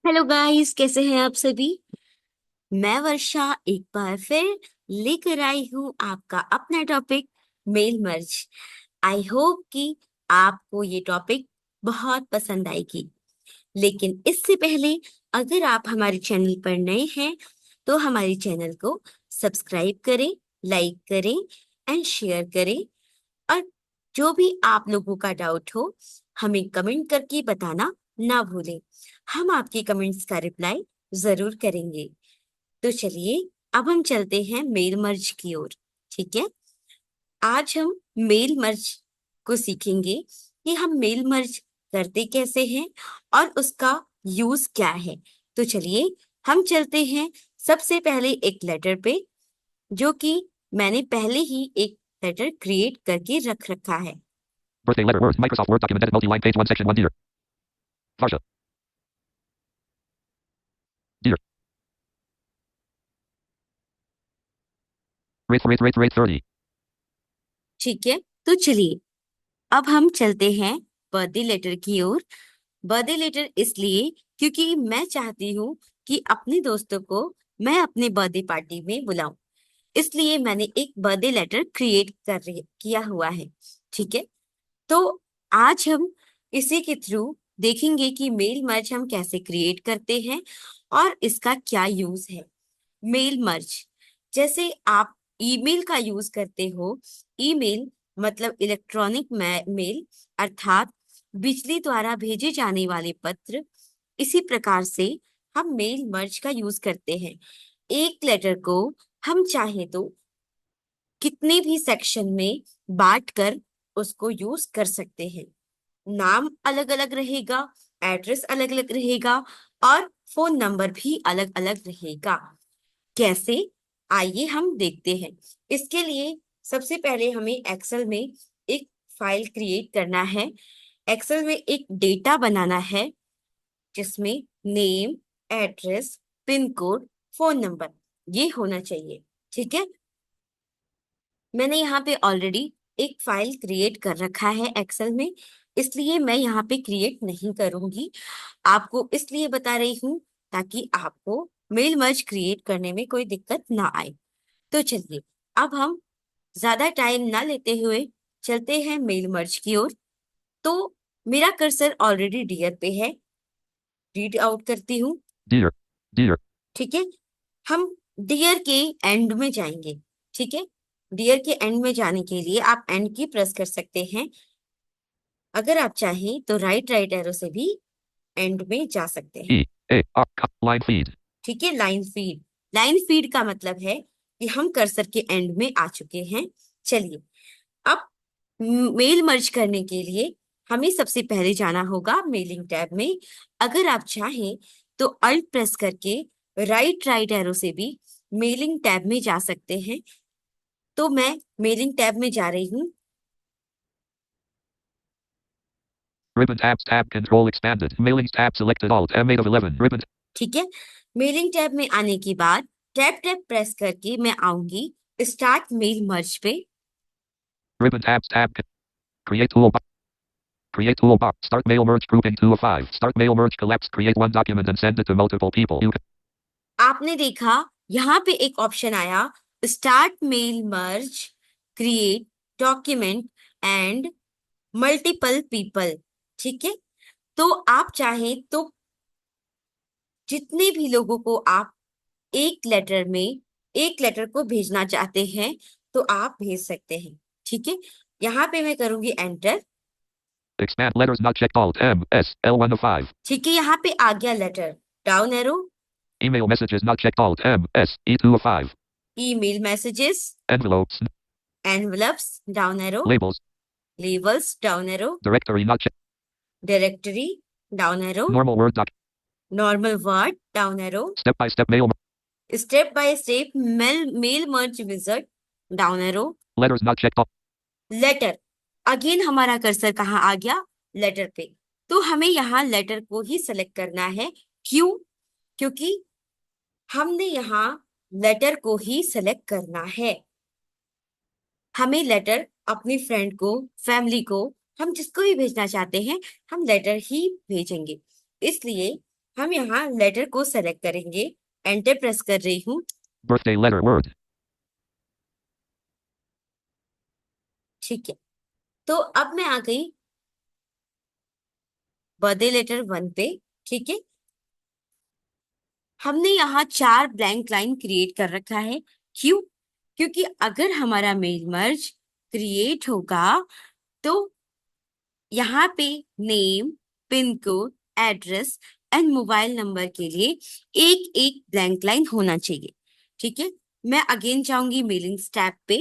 Hello guys, कैसे हैं आप सभी। मैं वर्षा एक बार फिर लेकर आई हूँ आपका अपना topic mail merge. I hope कि आपको ये टॉपिक बहुत पसंद आएगी। लेकिन इससे पहले अगर आप हमारे चैनल पर नए हैं तो हमारे चैनल को सब्सक्राइब करें, लाइक करें एंड शेयर करें। और जो भी आप लोगों का डाउट हो हमें कमेंट करके बताना ना भूलें। हम आपके कमेंट्स का रिप्लाई जरूर करेंगे। तो चलिए अब हम चलते हैं मेल मर्ज की ओर। ठीक है, आज हम मेल मर्ज को सीखेंगे कि हम मेल मर्ज करते कैसे हैं और उसका यूज क्या है। तो चलिए हम चलते हैं सबसे पहले एक लेटर पे, जो कि मैंने पहले ही एक लेटर क्रिएट करके रख रखा है। Birthday letter Word. Microsoft Word document edit multi-line page 1 section 1 dear. Varsha. Dear. Rate 30. ठीक है, तो चलिए अब हम चलते हैं बर्थडे लेटर की ओर। बर्थडे लेटर इसलिए क्योंकि मैं चाहती हूँ कि अपने दोस्तों को मैं अपने बर्थडे पार्टी में बुलाऊं, इसलिए मैंने एक बर्थडे लेटर क्रिएट किया हुआ है। ठीक है, तो आज हम इसी के थ्रू देखेंगे कि मेल मर्ज हम कैसे क्रिएट करते हैं और इसका क्या यूज है। मेल मर्ज, जैसे आप ईमेल का यूज करते हो। ईमेल मतलब इलेक्ट्रॉनिक मेल, अर्थात बिजली द्वारा भेजे जाने वाले पत्र। इसी प्रकार से हम मेल मर्ज का यूज करते हैं। एक लेटर को हम चाहे तो कितने भी सेक्शन में बांट कर उसको यूज कर सकते हैं। नाम अलग अलग रहेगा, एड्रेस अलग अलग रहेगा और फोन नंबर भी अलग अलग रहेगा। कैसे, आइए हम देखते हैं। इसके लिए सबसे पहले हमें एक्सेल में एक फाइल क्रिएट करना है। एक्सेल में एक डेटा बनाना है जिसमें name, address, pin code, phone number ये होना चाहिए। ठीक है, मैंने यहाँ पे ऑलरेडी एक फाइल क्रिएट कर रखा है एक्सेल में, इसलिए मैं यहाँ पे क्रिएट नहीं करूंगी। आपको इसलिए बता रही हूँ ताकि आपको मेल मर्ज क्रिएट करने में कोई दिक्कत ना आए। तो चलिए अब हम ज्यादा टाइम ना लेते हुए चलते हैं मेल मर्ज की ओर। तो मेरा कर्सर ऑलरेडी डियर पे है, रीड आउट करती हूँ। Dear. Dear. ठीक है, हम डियर के एंड में जाएंगे। ठीक है, डियर के एंड में जाने के लिए आप एंड की प्रेस कर सकते हैं। अगर आप चाहें तो राइट राइट एरो से भी एंड में जा सकते हैं। E. A. R. Line feed. ठीक है, लाइन फीड। लाइन फीड का मतलब है कि हम कर्सर के एंड में आ चुके हैं। चलिए अब मेल मर्ज करने के लिए हमें सबसे पहले जाना होगा मेलिंग टैब में। अगर आप चाहें तो अल्ट प्रेस करके राइट राइट एरो से भी मेलिंग टैब में जा सकते हैं। तो मैं मेलिंग टैब में जा रही हूँ। Ribbon tabs tab control expanded. Mailings tab selected alt M8 of 11. Ribbon. ठीक है, मेलिंग टैब में आने के बाद टैब टैब प्रेस करके मैं आऊंगी स्टार्ट मेल मर्ज पे। Ribbon tabs tab. Create toolbar. Create toolbar. Start mail merge grouping 2 of 5. Start mail merge collapse. Create one document and send it to multiple people. You can. आपने देखा यहाँ पे एक option आया, start mail merge, create document and multiple people. ठीक है, तो आप चाहें तो जितने भी लोगों को आप एक लेटर में एक लेटर को भेजना चाहते हैं तो आप भेज सकते हैं। ठीक है, यहाँ पे मैं करूंगी enter. Expand letters not checked alt M S L1 of 5. ठीक है, यहाँ पे आ गया letter, down arrow. Email messages not checked alt M S E2 of 5. Email messages, Envelopes. Envelopes, down arrow. Labels. Labels, down arrow. Directory not checked. Directory, down arrow. Normal Word doc. Normal word, down arrow. Step by step mail. Step by step mail mail merge wizard, down arrow. Letters not checked alt. Letter, again हमारा cursor कहाँ आ गया, letter पे। तो हमें यहाँ letter को ही select करना है। क्यों, क्योंकि हमने यहाँ लेटर को ही सिलेक्ट करना है। हमें लेटर अपनी फ्रेंड को, फैमिली को, हम जिसको भी भेजना चाहते हैं हम लेटर ही भेजेंगे। इसलिए हम यहाँ लेटर को सेलेक्ट करेंगे, एंटर प्रेस कर रही हूँ। Birthday letter word. ठीक है, तो अब मैं आ गई बर्थडे लेटर 1 पे। ठीक है, हमने यहाँ 4 ब्लैंक लाइन क्रिएट कर रखा है। क्यों? क्योंकि अगर हमारा मेल मर्ज क्रिएट होगा तो यहाँ पे name, pin code, address and mobile number के लिए एक एक ब्लैंक लाइन होना चाहिए। ठीक है, मैं अगेन जाऊंगी मेलिंग टैब पे।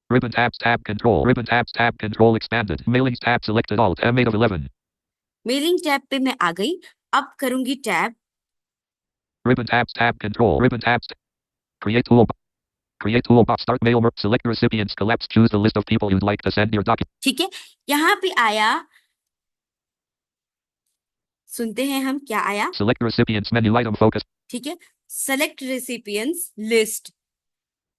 Ribbon tabs tab control. Ribbon tabs tab control expanded. Mailings tab selected alt M8 of 11. Mailing tab पे मैं आ गई, अब करूंगी tab. Ribbon tabs tab control. Ribbon tabs. Create toolbar. Create toolbar. Start mail. Select recipients. Collapse. Choose the list of people you'd like to send your document. ठीक है, यहाँ पे आया, सुनते हैं हम क्या आया। Select recipients menu item focus. ठीक है, सेलेक्ट रेसिपिएंट्स लिस्ट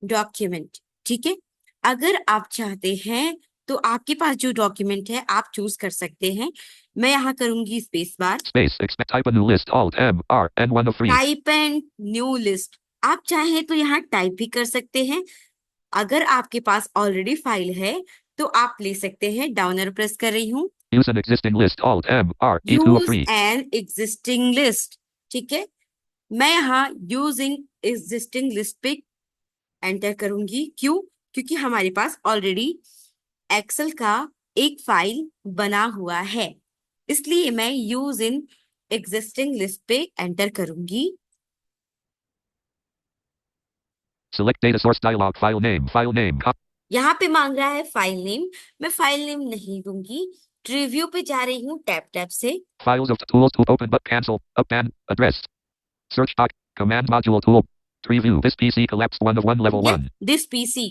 डॉक्यूमेंट। ठीक है, अगर आप चाहते हैं तो आपके पास जो डॉक्यूमेंट है आप चूज कर सकते हैं। मैं यहाँ करूंगी space bar. Space. Expect type a new list. Alt M R N1 of 3. Type and new list, आप चाहें तो यहाँ टाइप भी कर सकते हैं। अगर आपके पास ऑलरेडी फाइल है तो आप ले सकते हैं। डाउन एरो प्रेस कर रही हूँ। Use an existing list. Alt M R E2 of use 3. An existing list. ठीक है, मैं यहाँ यूजिंग एग्जिस्टिंग लिस्ट पे एंटर करूंगी। क्यों? क्योंकि हमारे पास ऑलरेडी एक्सेल का एक फाइल बना हुआ है, इसलिए मैं यूज इन एग्जिस्टिंग लिस्ट पे एंटर करूंगी। Select data source dialog. File name. File name. यहाँ पे मांग रहा है फाइल नेम, मैं फाइल नेम नहीं दूंगी। रिव्यू पे जा रही हूँ टैब टैब से। Files of tools to open but cancel. Up and address. Search doc. Command module tool. Preview. This PC collapsed 1 of 1 level 1. This PC,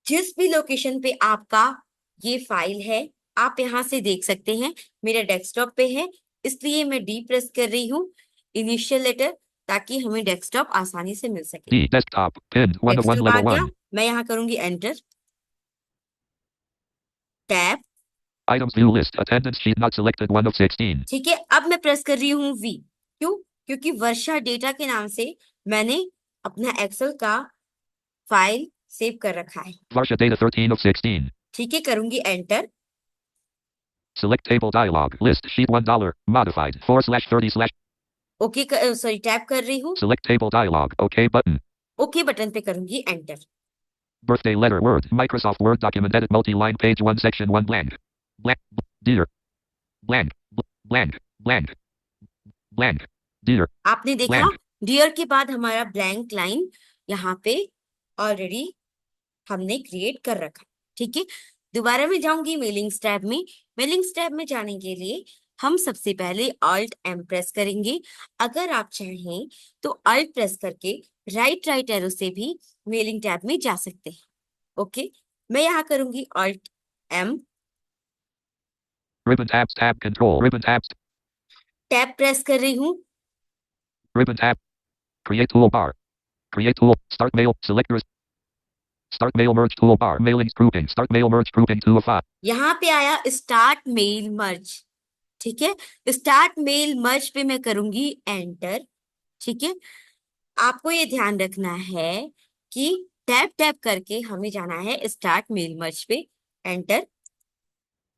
जिस भी लोकेशन पे आपका ये फाइल है आप यहाँ से देख सकते हैं। मेरा डेस्कटॉप पे है, इसलिए मैं डी प्रेस कर रही हूँ इनिशियल लेटर, ताकि हमें डेस्कटॉप आसानी से मिल सके। D. Desktop. Pinned 1 of 1 desktop आ level गया, 1. मैं यहाँ करूंगी enter. Tab. Items view list. Attendance sheet not selected 1 of 16. ठीक है, अब मैं प्रेस कर रही हूँ वी। क्यों? क्योंकि वर्षा डेटा के नाम से मैंने अपना एक्सेल का फाइल सेव कर रखा है। Varsha data 13 of 16. ठीक है, करूंगी enter. Select table dialog. List sheet $1. Modified 4/30/. Okay, sorry tap कर रही हूँ। Select table dialog. OK button. Okay button पे करूंगी enter. Birthday letter word. Microsoft Word document edit multi-line page 1 section 1 blank. Blank. Dear. Blank. Blank. Blank. Blank. Dear. आपने देखा Blank. Dear के बाद हमारा ब्लैंक लाइन यहाँ पे ऑलरेडी हमने क्रिएट कर रखा। ठीक है, दोबारा मैं जाऊंगी मेलिंग्स टैब में। मेलिंग्स टैब में जाने के लिए हम सबसे पहले ऑल्ट एम प्रेस करेंगे। अगर आप चाहें तो ऑल्ट प्रेस करके राइट एरो से भी मेलिंग टैब में जा सकते हैं। ओके, मैं यहाँ करूंगी alt M. Ribbon tabs tab control. Ribbon tabs. Tab press कर रही हूँ। Ribbon tab. Create toolbar. Create tool. Start mail. Selectors. Start mail merge toolbar. Mailings grouping. Start mail merge grouping 2 of 5. यहाँ पे आया start mail मर्ज। ठीक है, start mail मर्ज पे मैं करूंगी एंटर। ठीक है, आपको ये ध्यान रखना है कि टैप टैप करके हमें जाना है स्टार्ट मेल मर्ज पे enter.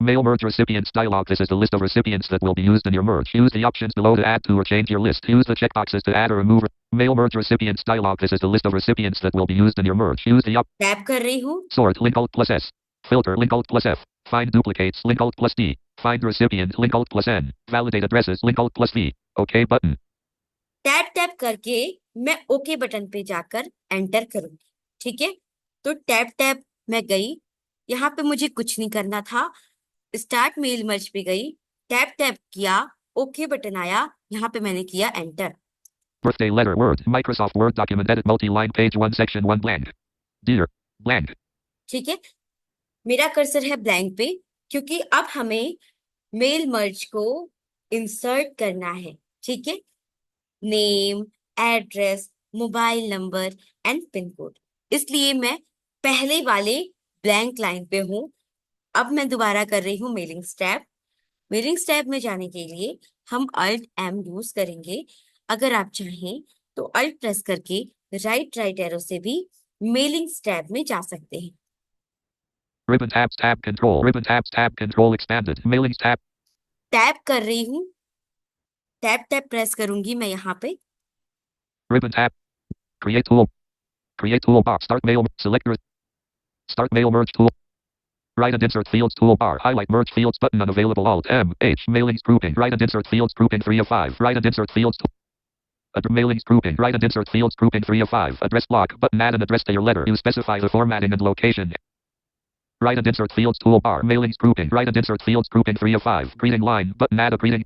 Mail merge recipients dialog. This is the list of recipients that will be used in your merge. Use the options below to add to or change your list. Use the checkboxes to add or remove. Mail merge recipients dialog. This is the list of recipients that will be used in your merge. Use the tap कर रही हूँ। sort link alt plus S. Filter link alt plus F. Find duplicates link alt plus D. Find recipient link alt plus N. Validate addresses link alt plus V. OK button. Tap tap करके मैं okay button पे जाकर enter करूंगी। ठीक है, तो tap tap मैं गई, यहाँ पे मुझे कुछ नहीं करना था। स्टार्ट मेल मर्ज पे गई, टैप टैप किया, ओके बटन आया, यहाँ पे मैंने किया enter. Birthday letter word. Microsoft Word document edit multi-line page 1 section 1 blank. Dear. Blank. ठीक है, मेरा कर्सर है ब्लैंक पे, क्योंकि अब हमें मेल मर्ज को इंसर्ट करना है। ठीक है, name, address, mobile number and pin code, इसलिए मैं पहले वाले ब्लैंक लाइन पे हूं। अब मैं दोबारा कर रही हूँ मेलिंग टैब। मेलिंग्स टैब में जाने के लिए हम Alt M यूज करेंगे। अगर आप चाहें तो Alt प्रेस करके राइट एरो से भी मेलिंग्स टैब में जा सकते हैं। Ribbon tabs tab control. Ribbon tabs tab control expanded. Mailings tab. Tab कर रही हूँ, टैब प्रेस करूंगी मैं यहाँ पे। Ribbon tab. Create tool. Create toolbar. Start mail. Select. Start mail merge tool. Write and insert fields toolbar. Highlight merge fields button unavailable. Alt M H. Mailings grouping. Write and insert fields grouping 3 of 5. Write and insert fields. Mailings grouping. Write and insert fields grouping 3 of 5. Address block button. Add an address to your letter. You specify the formatting and location. Write and insert fields toolbar. Mailings grouping. Write and insert fields grouping 3 of 5. Greeting line button. Add a greeting.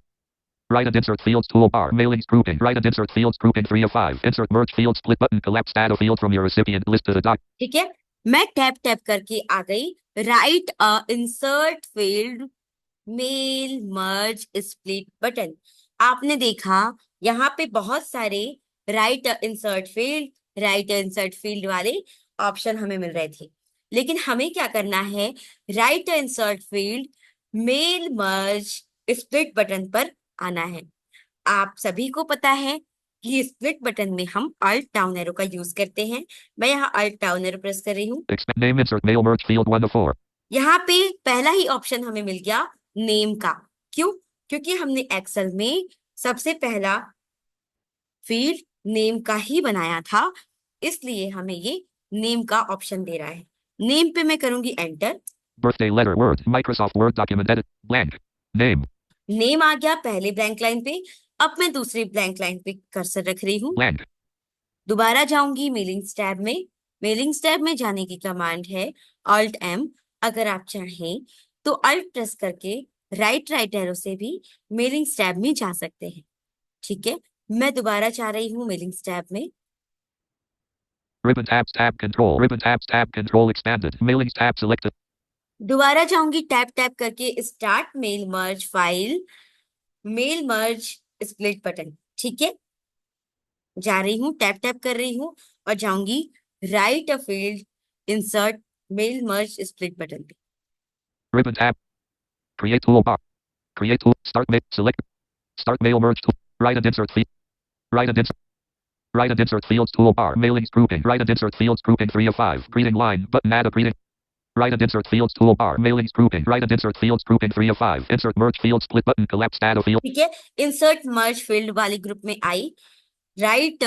Write and insert fields toolbar. Mailings grouping. Write and insert fields grouping 3 of 5. Insert merge field split button. Collapse add a field from your recipient list to the doc. ठीक है, मैं tap करके आ गई। Right insert field mail merge split button. आपने देखा यहाँ पे बहुत सारे राइट इंसर्ट फील्ड वाले ऑप्शन हमें मिल रहे थे, लेकिन हमें क्या करना है, right insert field mail merge split button पर आना है। आप सभी को पता है कि स्प्लिट बटन में हम Alt डाउन एरो का यूज करते हैं। मैं यहाँ Alt डाउन एरो प्रेस कर रही हूँ। Name insert mail merge field 1 of 4. यहाँ पे पहला ही ऑप्शन हमें मिल गया नेम का। क्यों? क्योंकि हमने एक्सेल में सबसे पहला फील्ड नेम का ही बनाया था, इसलिए हमें ये नेम का ऑप्शन दे रहा है। नेम पे मैं करूंगी enter. Birthday letter Word. Microsoft Word document edit. Blank. Name. Name आ गया पहले ब्लैंक लाइन पे। अब मैं दूसरी ब्लैंक लाइन पे कर्सर रख रही हूँ। Blank. दोबारा जाऊंगी मेलिंग्स टैब में। मेलिंग्स टैब में जाने की कमांड है Alt M। अगर आप चाहें तो Alt प्रेस करके राइट एरो से भी मेलिंग्स टैब में जा सकते हैं। ठीक है, मैं दोबारा जा रही हूँ मेलिंग्स टैब में। Ribbon tabs tab control. Ribbon tabs tab control expanded. Mailings tab selected. दोबारा जाऊंगी टैप करके start mail merge file mail merge split button. ठीक है, जा रही हूँ, टैप कर रही हूँ और जाऊंगी right uh field insert mail merge split button पे। Ribbon tab. Create toolbar. Create tool. Start mail. Select. Start mail merge tool. Write and insert field. Write and insert. Write and insert fields toolbar. Mailings grouping. Write and insert fields grouping 3 of 5. Greeting line button. Add a greeting. Write and insert fields toolbar. Mailings grouping. Write and insert fields grouping 3 of 5. Insert merge field split button. Collapse add a field. ठीक है, insert merge field वाली group में आई। Right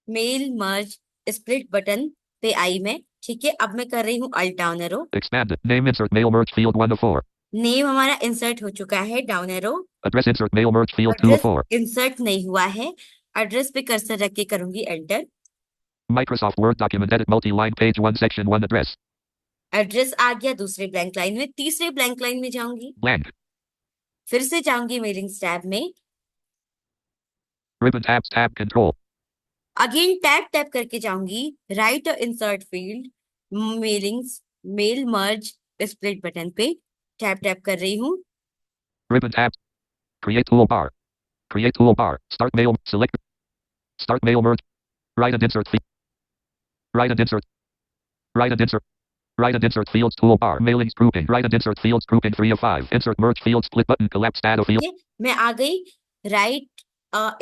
mail merge split button पे आई मैं। ठीक है, अब मैं कर रही हूँ Alt down arrow. Expanded. Name insert mail merge field 1 of 4. Name हमारा इंसर्ट हो चुका है down arrow. Address insert mail merge field 2 of address 4. Insert नहीं हुआ है। एड्रेस पे कर्सर रख के करूंगी enter. Microsoft Word document edit multi-line page 1 section 1 address. Address आ गया दूसरे ब्लैंक लाइन में। तीसरे ब्लैंक लाइन में जाऊंगी, Blank. फिर से जाऊंगी मेलिंग्स टैब में। Ribbon tabs tab control. Again tap करके जाऊंगी right insert field mailings mail merge split button पे टैप कर रही हूँ। Ribbon tab. Create toolbar. Create toolbar. Start mail. Select. Start mail merge. Write and insert field. Write and insert. Write and insert. Write and insert fields toolbar. Mailings grouping. Write and insert fields grouping 3 of 5. Insert merge field split button. Collapse add a field. ठीक है, मैं आ गई right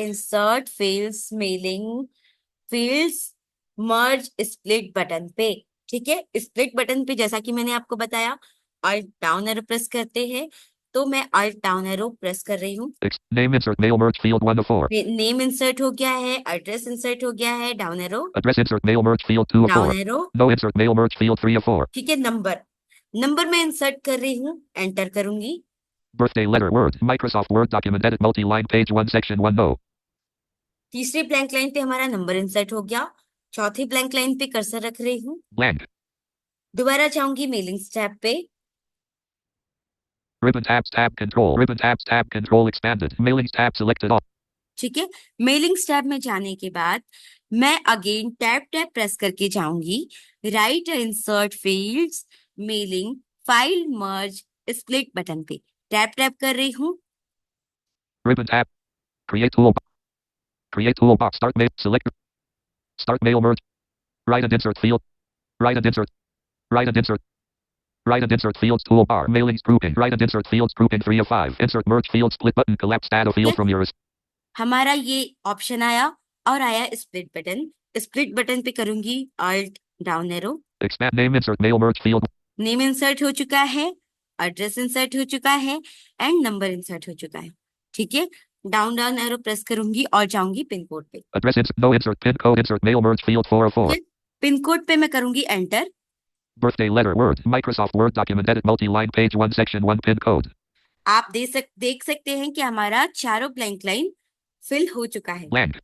insert fields mailing fields merge split button पे। ठीक है, split button पे जैसा कि मैंने आपको बताया Alt डाउन एरो प्रेस करते हैं, तो मैं Alt डाउन एरो प्रेस कर रही हूँ। Name insert mail merge field 1 of 4. Name insert हो गया है, एड्रेस इंसर्ट हो गया है, down arrow Address insert mail merge field 2 of down 4. Arrow. No insert mail merge field 3 of 4. ठीक है, नंबर मैं इंसर्ट कर रही हूँ, एंटर करूंगी। Birthday letter Word. Microsoft Word document edit multi-line page 1 section 1 no. तीसरी ब्लैंक लाइन पे हमारा नंबर इंसर्ट हो गया। चौथी ब्लैंक लाइन पे कर्सर रख रही हूँ। Blank. दोबारा जाऊंगी मेलिंग्स टैब पे। Ribbon tabs tab control. Ribbon tabs tab control expanded. Mailings tab selected all. ठीक है, मेलिंग्स टैब में जाने के बाद मैं अगेन टैप प्रेस करके जाऊंगी right insert fields mailing file merge split button पे टैप कर रही हूँ। Ribbon tab. Create toolbar. Create toolbar. Start mail. Select. Start mail merge. Write and insert field. Write and insert. Write and insert. Write and insert fields toolbar. Mailings grouping. Write and insert fields grouping 3 of 5. Insert merge field split button. Collapse data field from your. हमारा ये option आया और आया split button. Split button पे करूंगी alt down arrow. Expand name insert mail merge field. Name insert हो चुका है, एड्रेस इंसर्ट हो चुका है एंड नंबर इंसर्ट हो चुका है। ठीक है, डाउन डाउन एरो प्रेस करूंगी और जाऊंगी पिन कोड पे। Address insert no insert pin code insert mail merge field 404. Pin code पे मैं करूंगी enter. Birthday letter Word Microsoft Word document edit multi-line page 1 section 1 pin code. आप देख सकते हैं कि हमारा चारों ब्लैंक लाइन फिल हो चुका है। Blank.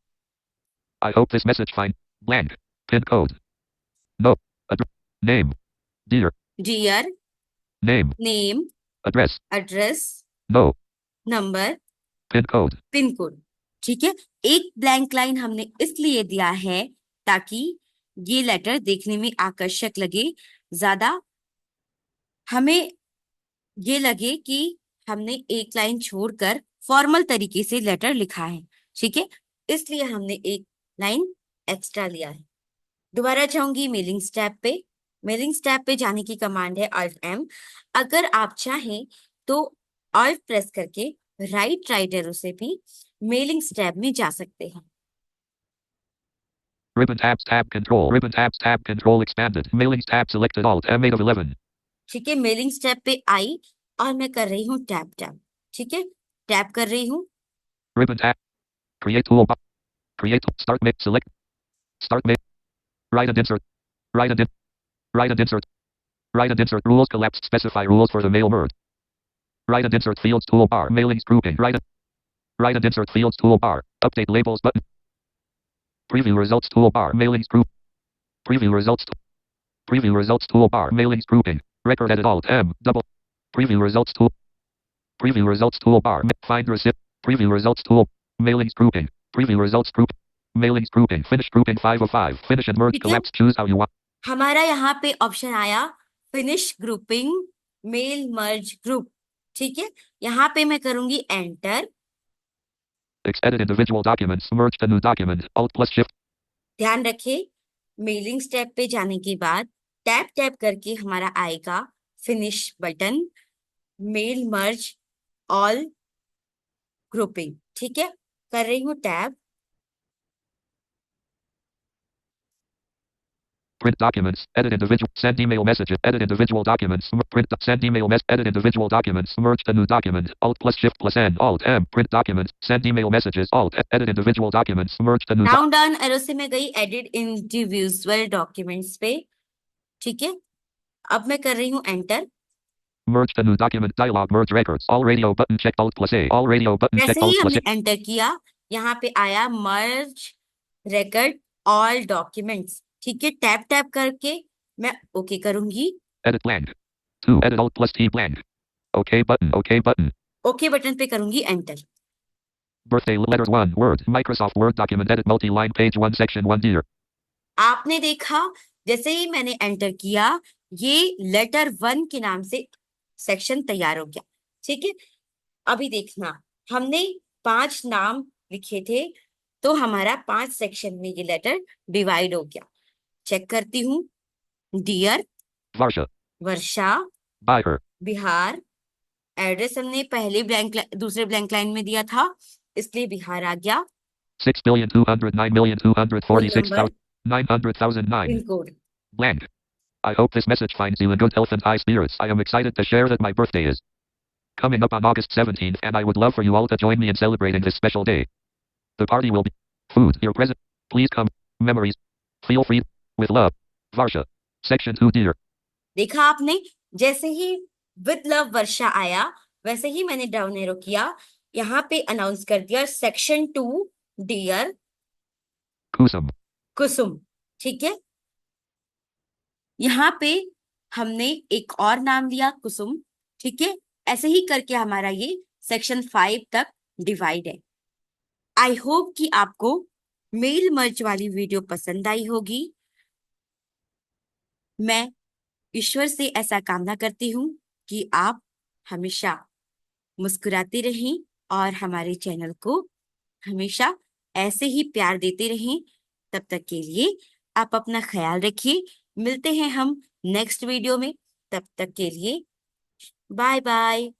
I hope this message find blank. Pin code. No. Name. Dear. Dear, Name. Name, Address. Address, No. Number, Pin code. Pin code. ठीक है, एक ब्लैंक लाइन हमने इसलिए दिया है ताकि ये लेटर देखने में आकर्षक लगे, ज्यादा हमें ये लगे कि हमने एक लाइन छोड़कर फॉर्मल तरीके से लेटर लिखा है। ठीक है, इसलिए हमने एक लाइन एक्स्ट्रा लिया है। दोबारा जाऊंगी मेलिंग्स टैब पे। मेलिंग्स टैब पे जाने की कमांड है Alt M। अगर आप चाहें तो Alt प्रेस करके राइट एरो से भी मेलिंग्स टैब में जा सकते हैं। Ribbon tabs tab control. Ribbon tabs tab control expanded. Mailings tab selected Alt M8 of 11. ठीक है, मेलिंग्स टैब पे आई और मैं कर रही हूँ टैब टैब। ठीक है, टैब कर रही हूँ। Ribbon tab. Create toolbar. Create start mail select. Start mail. Write and insert. Write and in. Write and insert. Write and insert rules collapsed. Specify rules for the mail merge. Write and insert fields toolbar. Mailings grouping. Write and insert fields toolbar. Update labels button. Preview results toolbar. Mailings group. Preview results. Preview results toolbar. Mailings grouping. Record edit Alt M double. Preview results tool. Preview results toolbar. Find recipient. Preview results tool. Mailings grouping. Preview results group. Mailings grouping. Finish grouping 5 of 5. Finish and merge collapse. Choose how you want. हमारा यहाँ पे option आया finish grouping mail merge group. ठीक है, यहाँ पे मैं करूंगी enter. Edit individual documents. Merge to new document. Alt plus shift. ध्यान रखें, मेलिंग्स टैब पे जाने के बाद टैब टैब करके हमारा आएगा finish button mail merge all grouping. ठीक है, कर रही हूँ tab. Print documents. Edit individual. Send email messages. Edit individual documents. Print. Send email mess. Edit individual documents. Merge to new document. Alt plus shift plus N. Alt M. Print documents. Send email messages. Alt. Edit individual documents. Merge to new. Down down arrow से मैं गई edit individual documents पे। ठीक है, अब मैं कर रही हूँ enter. Merge to new document dialog. Merge records. All radio button checked. Alt plus A. All radio button checked. जैसे ही Alt plus हमने A. एंटर किया, यहाँ पे आया मर्ज रिकॉर्ड ऑल डॉक्यूमेंट्स। ठीक है, टैप टैप करके मैं ओके करूंगी। Edit blank. 2. Edit Alt plus T blank. OK button. OK button. Okay button पे करूंगी enter. Birthday letters 1. Word. Microsoft Word document edit multi-line page 1 section 1 dear. आपने देखा जैसे ही मैंने एंटर किया ये लेटर 1 के नाम से सेक्शन तैयार हो गया। ठीक है, अभी देखना, हमने 5 नाम लिखे थे तो हमारा 5 सेक्शन में ये लेटर डिवाइड हो गया। चेक करती हूँ। Dear Varsha. Varsha, Bihar. Bihar. Address हमने पहले दूसरे ब्लैंक लाइन में दिया था इसलिए बिहार आ गया। 6,209,246,900,009. Pin code Blank. I hope this message finds you in good health and high spirits. I am excited to share that my birthday is coming up on August 17th and I would love for you all to join me in celebrating this special day. The party will be food, your present. Please come. Memories. Feel free. With love. Varsha. Section 2 dear. देखा आपने, जैसे ही with love वर्षा आया वैसे ही मैंने down arrow किया, यहाँ पे announce कर दिया सेक्शन 2 डियर Kusum. कुसुम। ठीक है, यहाँ पे हमने एक और नाम लिया कुसुम। ठीक है, ऐसे ही करके हमारा ये सेक्शन 5 तक डिवाइड है। आई होप कि आपको मेल मर्ज वाली वीडियो पसंद आई होगी। मैं ईश्वर से ऐसा कामना करती हूँ कि आप हमेशा मुस्कुराते रहें और हमारे चैनल को हमेशा ऐसे ही प्यार देते रहें। तब तक के लिए आप अपना ख्याल रखिए। मिलते हैं हम नेक्स्ट वीडियो में। तब तक के लिए बाय बाय।